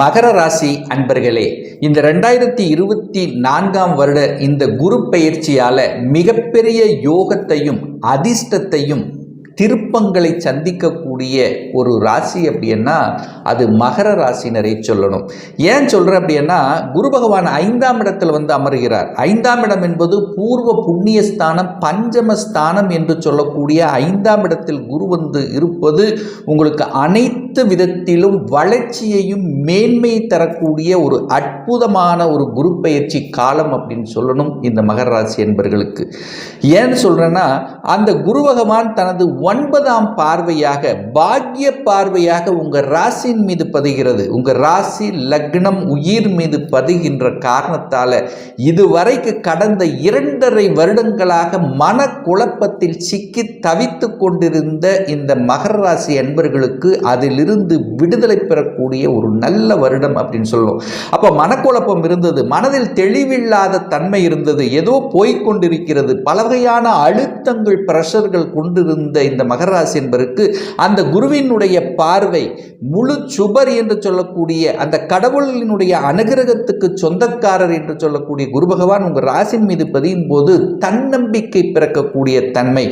மகர ராசி அன்பர்களே, இந்த 2024ஆம் வருட இந்த குரு பெயர்ச்சியால மிகப்பெரிய யோகத்தையும் அதிர்ஷ்டத்தையும் திருப்பங்களை சந்திக்கக்கூடிய ஒரு ராசி அப்படின்னா அது மகர ராசினரை சொல்லணும். ஏன் சொல்கிறேன் அப்படின்னா, குரு பகவான் 5ஆம் இடத்தில் அமர்கிறார். 5ஆம் இடம் என்பது பூர்வ புண்ணியஸ்தானம், பஞ்சமஸ்தானம் என்று சொல்லக்கூடிய 5ஆம் இடத்தில் குரு இருப்பது உங்களுக்கு அனைத்து விதத்திலும் வளர்ச்சியையும் மேன்மை தரக்கூடிய ஒரு அற்புதமான ஒரு குரு பெயர்ச்சி காலம் அப்படின்னு சொல்லணும் இந்த மகர ராசி என்பர்களுக்கு. ஏன்னு சொல்கிறேன்னா, அந்த குரு பகவான் தனது 9ஆம் பார்வையாக, பாக்கிய பார்வையாக உங்கள் ராசியின் மீது பதிகிறது. உங்கள் ராசி லக்னம் உயிர் மீது பதிகின்ற காரணத்தால் இதுவரைக்கு கடந்த 2.5 வருடங்களாக மன குழப்பத்தில் சிக்கி தவித்து கொண்டிருந்த இந்த மகர ராசி அன்பர்களுக்கு அதிலிருந்து விடுதலை பெறக்கூடிய ஒரு நல்ல வருடம் அப்படின்னு சொல்லுவோம். அப்போ மனக்குழப்பம் இருந்தது, மனதில் தெளிவில்லாத தன்மை இருந்தது, ஏதோ போய்கொண்டிருக்கிறது, பல வகையான அழுத்தங்கள் பிரஷர்கள் கொண்டிருந்த இந்த மகர ராசி என்பதற்கு அந்த குருவினுடைய பார்வை முழு சுபர் என்று சொல்லக்கூடிய அந்த கடவுளினுடைய அனுகிரகத்துக்கு சொந்தக்காரர் என்று சொல்லக்கூடிய குரு பகவான் உங்கள் ராசியின் மீது பதியும் போது தன்னம்பிக்கை பிறக்கக்கூடிய தன்மை,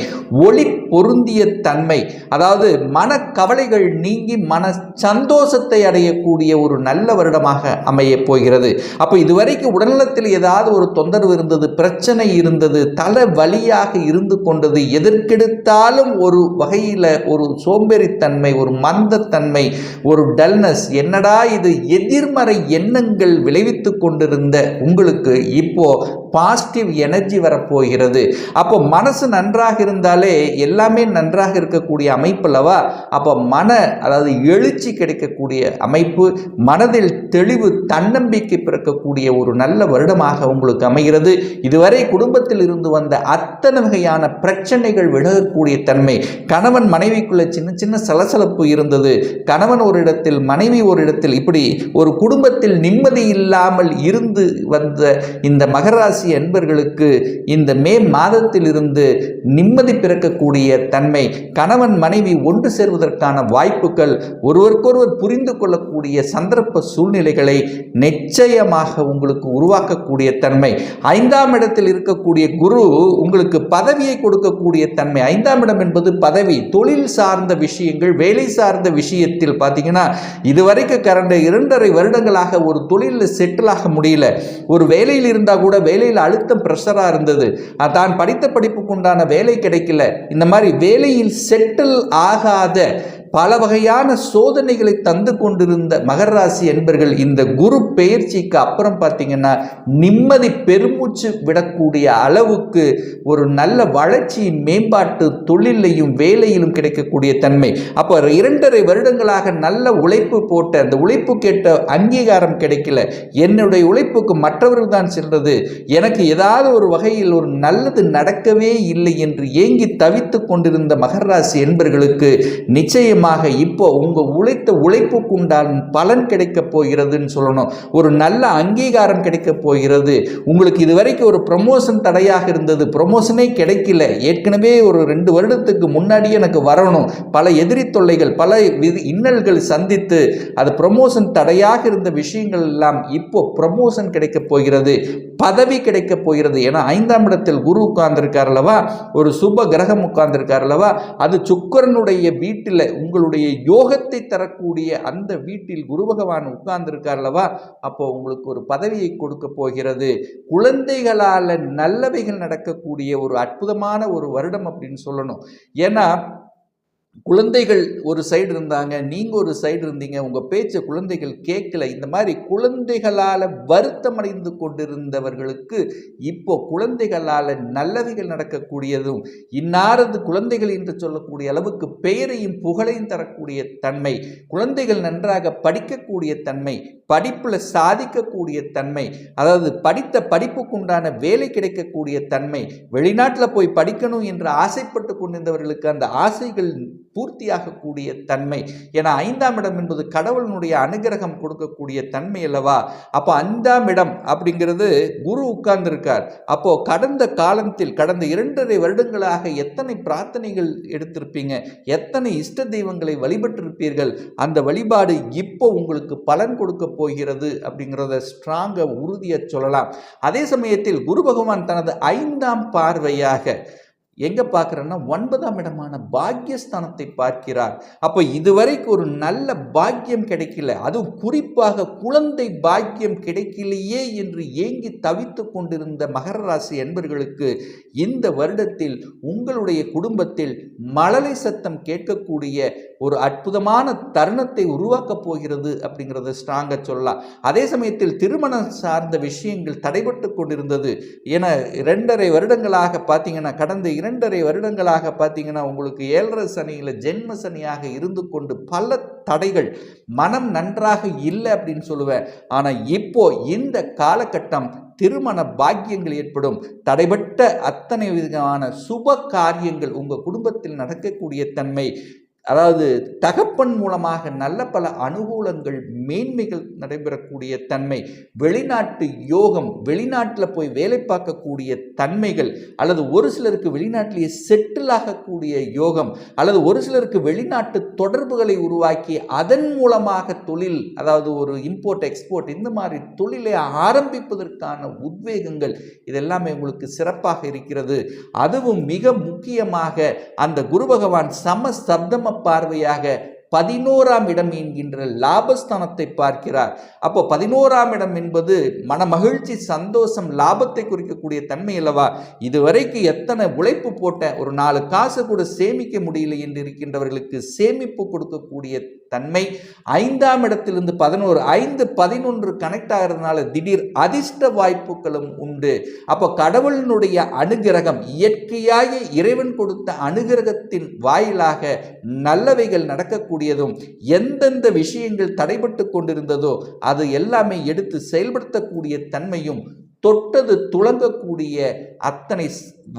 ஒளி பொருந்திய தன்மை, அதாவது மன கவலைகள் நீங்கி மன சந்தோஷத்தை அடையக்கூடிய ஒரு நல்ல வருடமாக அமைய போகிறது. அப்போ இதுவரைக்கும் உடல்நலத்தில் ஏதாவது ஒரு தொந்தரவு இருந்தது, பிரச்சனை இருந்தது, தலை வலியாக இருந்து கொண்டது, எதற்கெடுத்தாலும் ஒரு வகையில் ஒரு சோம்பேறித்தன்மை, ஒரு மந்தத்தன்மை, ஒரு டல்னஸ், என்னடா இது எதிர்மறை எண்ணங்கள் விளைவித்து கொண்டிருந்த உங்களுக்கு இப்போ பாசிட்டிவ் எனர்ஜி வரப்போகிறது. அப்போ மனசு நன்றாக இருந்தாலே எல்லாமே நன்றாக இருக்கக்கூடிய அமைப்பு அல்லவா? அப்போ அதாவது எழுச்சி கிடைக்கக்கூடிய அமைப்பு, மனதில் தெளிவு, தன்னம்பிக்கை பிறக்கக்கூடிய ஒரு நல்ல வருடமாக உங்களுக்கு அமைகிறது. இதுவரை குடும்பத்தில் இருந்து வந்த அத்தனை வகையான பிரச்சனைகள் விலகக்கூடிய தன்மை, கணவன் மனைவிக்குள்ள சின்ன சின்ன சலசலப்பு இருந்தது, கணவன் ஒரு இடத்தில் மனைவி ஒரு இடத்தில், இப்படி ஒரு குடும்பத்தில் நிம்மதி இல்லாமல் இருந்து வந்த இந்த மகராசி என்பர்களுக்கு இந்த மே மாதத்தில் இருந்து நிம்மதி பிறக்கக்கூடிய தன்மை, கணவன் மனைவி ஒன்று சேர்வதற்கான வாய்ப்புகள், ஒருவருக்கொருவர் புரிந்து கொள்ளக்கூடிய சந்தர்ப்ப சூழ்நிலைகளை நிச்சயமாக உங்களுக்கு உருவாக்கக்கூடிய தன்மை. 5ஆம் இடத்தில் இருக்கக்கூடிய குரு உங்களுக்கு பதவியை கொடுக்கக்கூடிய தன்மை. 5ஆம் இடம் என்பது பதவி, தொழில் சார்ந்த விஷயங்கள், வேலை சார்ந்த விஷயத்தில் பார்த்தீங்கன்னா இதுவரைக்கும் கடந்த 2.5 வருடங்களாக ஒரு தொழிலில் செட்டில் ஆக முடியல. ஒரு வேலையில் இருந்தால் கூட வேலையில் அழுத்தம் பிரஷராக இருந்தது, தான் படித்த படிப்புக்கு உண்டான வேலை கிடைக்கல. இந்த மாதிரி வேலையில் செட்டில் ஆகாத பல வகையான சோதனைகளை தந்து கொண்டிருந்த மகர ராசி என்பர்கள் இந்த குரு பெயர்ச்சிக்கு அப்புறம் பார்த்தீங்கன்னா நிம்மதி பெருமூச்சு விடக்கூடிய அளவுக்கு ஒரு நல்ல வளர்ச்சி, மேம்பாட்டு, தொழிலையும் வேலையிலும் கிடைக்கக்கூடிய தன்மை. அப்போ 2.5 வருடங்களாக நல்ல உழைப்பு போட்ட அந்த உழைப்பு கேட்ட அங்கீகாரம் கிடைக்கல, என்னுடைய உழைப்புக்கு மற்றவர்கள் தான் சென்றது, எனக்கு ஏதாவது ஒரு வகையில் ஒரு நல்லது நடக்கவே இல்லை என்று ஏங்கி தவித்து கொண்டிருந்த மகர ராசி என்பர்களுக்கு நிச்சயம் இப்போ உங்க உழைப்புக்கு உண்டான பலன் கிடைக்க போகிறதுன்னு சொல்லணும். ஒரு நல்ல அங்கீகாரம் கிடைக்க போகிறது. உங்களுக்கு இதுவரைக்கும் ஒரு ப்ரமோஷன் தடையாக இருந்தது, ப்ரமோஷனே கிடைக்கல, ஏற்கனவே ஒரு 2 வருடத்துக்கு முன்னாடியே எனக்கு வரணும், பல எதிரி தொல்லைகள், பல இன்னல்கள் சந்தித்து அது ப்ரமோஷன் தடையாக இருந்த விஷயங்கள் எல்லாம் இப்போ ப்ரமோஷன் கிடைக்க போகிறது, பதவி கிடைக்க போகிறது. ஏன்னா 5ஆம் இடத்தில் குரு உட்கார்ந்திருக்கார் அல்லவா, ஒரு சுப கிரகம் உட்கார்ந்திருக்கார் அல்லவா, அது சுக்கிரனுடைய வீட்டில் உங்களுடைய யோகத்தை தரக்கூடிய அந்த வீட்டில் குரு பகவான் உட்கார்ந்திருக்கார் அல்லவா, அப்போ உங்களுக்கு ஒரு பதவியை கொடுக்க போகிறது. குழந்தைகளால் நல்லவைகள் நடக்கக்கூடிய ஒரு அற்புதமான ஒரு வருடம் அப்படின்னு சொல்லணும். ஏன்னா குழந்தைகள் ஒரு சைடு இருந்தாங்க, நீங்கள் ஒரு சைடு இருந்தீங்க, உங்கள் பேச்சை குழந்தைகள் கேட்கல. இந்த மாதிரி குழந்தைகளால் வருத்தமடைந்து கொண்டிருந்தவர்களுக்கு இப்போ குழந்தைகளால் நல்லவைகள் நடக்கக்கூடியதும், இன்னாரது குழந்தைகள் என்று சொல்லக்கூடிய அளவுக்கு பெயரையும் புகழையும் தரக்கூடிய தன்மை, குழந்தைகள் நன்றாக படிக்கக்கூடிய தன்மை, படிப்பில் சாதிக்கக்கூடிய தன்மை, அதாவது படித்த படிப்புக்குண்டான வேலை கிடைக்கக்கூடிய தன்மை, வெளிநாட்டில் போய் படிக்கணும் என்று ஆசைப்பட்டு கொண்டிருந்தவர்களுக்கு அந்த ஆசைகள் பூர்த்தியாகக்கூடிய தன்மை. ஏன்னா 5ஆம் இடம் என்பது கடவுளினுடைய அனுகிரகம் கொடுக்கக்கூடிய தன்மை அல்லவா. அப்போ 5ஆம் இடம் அப்படிங்கிறது குரு உட்கார்ந்திருக்கார். அப்போ கடந்த காலத்தில் கடந்த 2.5 வருடங்களாக எத்தனை பிரார்த்தனைகள் எடுத்திருப்பீங்க, எத்தனை இஷ்ட தெய்வங்களை வழிபட்டிருப்பீர்கள். அந்த வழிபாடு இப்போ உங்களுக்கு பலன் கொடுக்க போகிறது அப்படிங்கிறத ஸ்ட்ராங்கா உறுதியா சொல்லலாம். அதே சமயத்தில் குரு பகவான் தனது 5ஆம் பார்வையாக எங்க பார்க்கிறன்னா 9ஆம் இடமான பாக்கியஸ்தானத்தை பார்க்கிறார். அப்போ இதுவரைக்கு ஒரு நல்ல பாக்கியம் கிடைக்கல, அதுவும் குறிப்பாக குழந்தை பாக்கியம் கிடைக்கலையே என்று ஏங்கி தவித்து கொண்டிருந்த மகர ராசி என்பர்களுக்கு இந்த வருடத்தில் உங்களுடைய குடும்பத்தில் மழலை சத்தம் கேட்கக்கூடிய ஒரு அற்புதமான தருணத்தை உருவாக்கப் போகிறது அப்படிங்கிறத ஸ்ட்ராங்கா சொல்லலாம். அதே சமயத்தில் திருமணம் சார்ந்த விஷயங்கள் தடைபட்டு கொண்டிருந்தது. என 2.5 வருடங்களாக பார்த்தீங்கன்னா, கடந்த 2.5 வருடங்களாக பார்த்தீங்கன்னா உங்களுக்கு 7.5 சனியில் ஜென்ம சனியாக இருந்து கொண்டு பல தடைகள், மனம் நன்றாக இல்லை அப்படின்னு சொல்லுவேன். ஆனால் இப்போ இந்த காலகட்டம் திருமண பாக்கியங்கள் ஏற்படும். தடைபட்ட அத்தனை விதமான சுப காரியங்கள் உங்கள் குடும்பத்தில் நடக்கக்கூடிய தன்மை, அதாவது தகப்பன் மூலமாக நல்ல பல அனுகூலங்கள் மேன்மைகள் நடைபெறக்கூடிய தன்மை, வெளிநாட்டு யோகம், வெளிநாட்டில் போய் வேலை பார்க்கக்கூடிய தன்மைகள், அல்லது ஒரு சிலருக்கு வெளிநாட்டிலேயே செட்டில் ஆகக்கூடிய யோகம், அல்லது ஒரு சிலருக்கு வெளிநாட்டு தொடர்புகளை உருவாக்கி அதன் மூலமாக தொழில், அதாவது ஒரு இம்போர்ட் எக்ஸ்போர்ட் இந்த மாதிரி தொழிலை ஆரம்பிப்பதற்கான உத்வேகங்கள் இதெல்லாமே உங்களுக்கு சிறப்பாக இருக்கிறது. அதுவும் மிக முக்கியமாக அந்த குரு பகவான் சம சப்தம பார்வையாக 11ஆம் இடம் என்கின்ற லாபஸ்தானத்தை பார்க்கிறார். அப்போ 11ஆம் இடம் என்பது மனமகிழ்ச்சி, சந்தோஷம், லாபத்தை குறிக்கக்கூடிய தன்மை அல்லவா. இதுவரைக்கு எத்தனை உழைப்பு போட்ட ஒரு 4 காசு கூட சேமிக்க முடியல என்று இருக்கின்றவர்களுக்கு சேமிப்பு கொடுக்கக்கூடிய தன்மை. 5ஆம் இடத்திலிருந்து 11, 5, 11 கனெக்ட் ஆகிறதுனால திடீர் அதிர்ஷ்ட வாய்ப்புகளும் உண்டு. அப்போ கடவுளினுடைய அனுகிரகம், இயற்கையாக இறைவன் கொடுத்த அனுகிரகத்தின் வாயிலாக நல்லவைகள் நடக்கக்கூடியதும், எந்தெந்த விஷயங்கள் தடைபட்டு கொண்டிருந்ததோ அது எல்லாமே எடுத்து செயல்படுத்தக்கூடிய தன்மையும், தொட்டது துளங்கக்கூடிய அத்தனை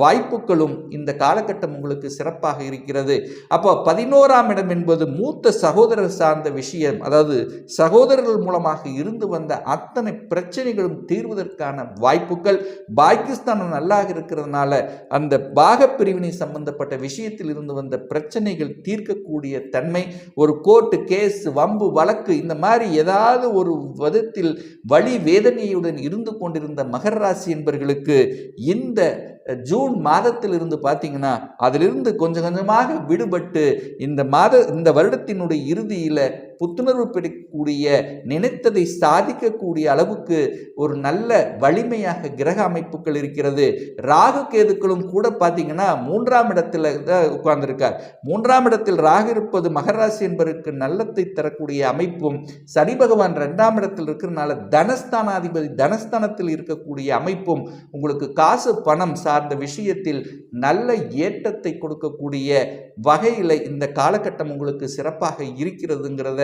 வாய்ப்புகளும் இந்த காலகட்டம் உங்களுக்கு சிறப்பாக இருக்கிறது. அப்போ 11ஆம் இடம் என்பது மூத்த சகோதரர் சார்ந்த விஷயம், அதாவது சகோதரர்கள் மூலமாக இருந்து வந்த அத்தனை பிரச்சனைகளும் தீர்வதற்கான வாய்ப்புகள். பாகிஸ்தான் நல்லாக இருக்கிறதுனால அந்த பாகப்பிரிவினை சம்பந்தப்பட்ட விஷயத்தில் இருந்து வந்த பிரச்சனைகள் தீர்க்கக்கூடிய தன்மை, ஒரு கோர்ட்டு கேஸ், வம்பு வழக்கு இந்த மாதிரி ஏதாவது ஒரு விதத்தில் வலி வேதனையுடன் இருந்து கொண்டிருந்த மகர ராசி என்பவர்களுக்கு இந்த ஜூன் மாதத்தில் இருந்து பார்த்தீங்கன்னா அதிலிருந்து கொஞ்சம் கொஞ்சமாக விடுபட்டு இந்த வருடத்தினுடைய இறுதியில் புத்துணர்வு பெறக்கூடிய, நினைத்ததை சாதிக்கக்கூடிய அளவுக்கு ஒரு நல்ல வலிமையாக கிரக அமைப்புகள் இருக்கிறது. ராகு கேதுக்களும் கூட பார்த்தீங்கன்னா 3ஆம் இடத்துல தான் உட்கார்ந்துருக்கார். 3ஆம் இடத்தில் ராகு இருப்பது மகராசி என்பதற்கு நல்லத்தை தரக்கூடிய அமைப்பும், சனி பகவான் 2ஆம் இடத்தில் இருக்கிறதுனால தனஸ்தானாதிபதி தனஸ்தானத்தில் இருக்கக்கூடிய அமைப்பும் உங்களுக்கு காசு பணம் சார்ந்த விஷயத்தில் நல்ல ஏற்றத்தை கொடுக்கக்கூடிய வகையில் இந்த காலகட்டம் உங்களுக்கு சிறப்பாக இருக்கிறதுங்கிறத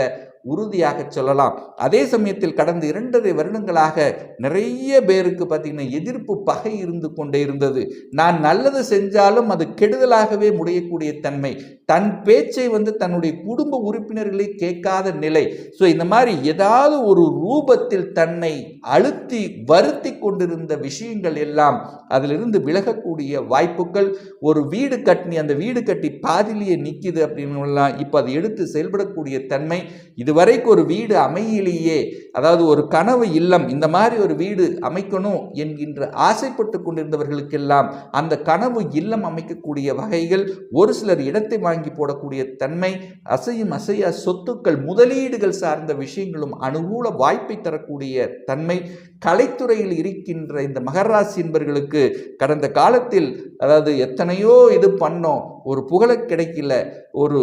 உறுதியாக சொல்லலாம். அதே சமயத்தில் கடந்த 2.5 வருடங்களாக நிறைய பேருக்கு பார்த்தீங்கன்னா எதிர்ப்பு, பகை இருந்து கொண்டே இருந்தது. நான் நல்லது செஞ்சாலும் அது கெடுதலாகவே முடியக்கூடிய தன்மை, தன் பேச்சை தன்னுடைய குடும்ப உறுப்பினர்களை கேட்காத நிலை. ஸோ இந்த மாதிரி ஏதாவது ஒரு ரூபத்தில் தன்னை அழுத்தி வருத்தி கொண்டிருந்த விஷயங்கள் எல்லாம் அதிலிருந்து விலகக்கூடிய வாய்ப்புகள். ஒரு வீடு கட்டி அந்த வீடு கட்டி பாதிலேயே நிற்கிது அப்படின்னு இப்போ அதை எடுத்து செயல்படக்கூடிய தன்மை. இதுவரைக்கும் ஒரு வீடு அமையிலேயே, அதாவது ஒரு கனவு இல்லம், இந்த மாதிரி ஒரு வீடு அமைக்கணும் என்கின்ற ஆசைப்பட்டு கொண்டிருந்தவர்களுக்கெல்லாம் அந்த கனவு இல்லம் அமைக்கக்கூடிய வகைகள், ஒரு சிலர் இடத்தை வாங்கி போடக்கூடிய தன்மை, அசையும் அசையா சொத்துக்கள், முதலீடுகள் சார்ந்த விஷயங்களும் அனுகூல வாய்ப்பை தரக்கூடிய தன்மை. கலைத்துறையில் இருக்கின்ற இந்த மகராசி என்பவர்களுக்கு கடந்த காலத்தில், அதாவது எத்தனையோ இது பண்ணோம், ஒரு புகழ கிடைக்கல, ஒரு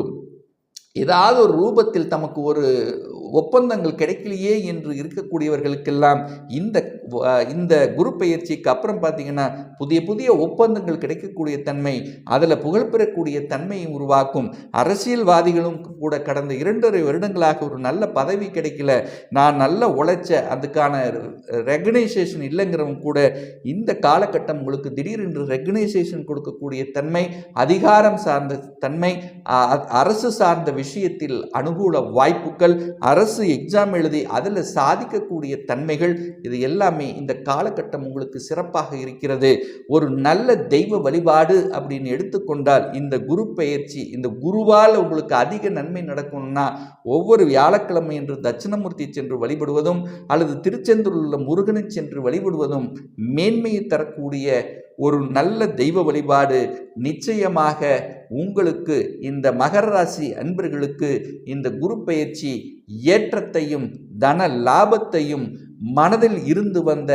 ஏதாவது ஒரு ரூபத்தில் தமக்கு ஒரு ஒப்பந்தங்கள் கிடைக்கலையே என்று இருக்கக்கூடியவர்களுக்கெல்லாம் இந்த குரு பெயர்ச்சிக்கு அப்புறம் பார்த்தீங்கன்னா புதிய புதிய ஒப்பந்தங்கள் கிடைக்கக்கூடிய தன்மை, அதில் புகழ்பெறக்கூடிய தன்மையை உருவாக்கும். அரசியல்வாதிகளும் கூட கடந்த 2.5 வருடங்களாக ஒரு நல்ல பதவி கிடைக்கல, நான் நல்லா உழைச்ச அதுக்கான ரெகனைசேஷன் இல்லைங்கிறவங்க கூட இந்த காலகட்டம் உங்களுக்கு திடீரென்று ரெகனைசேஷன் கொடுக்கக்கூடிய தன்மை, அதிகாரம் சார்ந்த தன்மை, அரசு சார்ந்த விஷயத்தில் அனுகூல வாய்ப்புகள், அரசு எக்ஸாம் எழுதி அதில் சாதிக்கக்கூடிய தன்மைகள், இது எல்லாமே இந்த காலகட்டம் உங்களுக்கு சிறப்பாக இருக்கிறது. ஒரு நல்ல தெய்வ வழிபாடு அப்படின்னு எடுத்துக்கொண்டால் இந்த குரு பெயர்ச்சி, இந்த குருவால் உங்களுக்கு அதிக நன்மை நடக்கணும்னா ஒவ்வொரு வியாழக்கிழமை என்று தட்சிணமூர்த்தி சென்று வழிபடுவதும் அல்லது திருச்செந்தூரில் உள்ள முருகனை சென்று வழிபடுவதும் மேன்மையை தரக்கூடிய ஒரு நல்ல தெய்வ வழிபாடு. நிச்சயமாக உங்களுக்கு இந்த மகர ராசி அன்பர்களுக்கு இந்த குரு பெயர்ச்சி ஏற்றத்தையும் தன லாபத்தையும், மனதில் இருந்து வந்த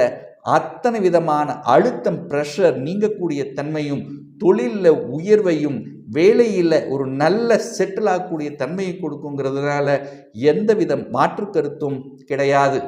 அத்தனை விதமான அழுத்தம், பிரஷர் நீங்கக்கூடிய தன்மையும், தொழிலில் உயர்வையும், வேலையில் ஒரு நல்ல செட்டில் ஆகக்கூடிய தன்மையை கொடுக்குங்கிறதுனால எந்தவித மாற்று கருத்தும் கிடையாது.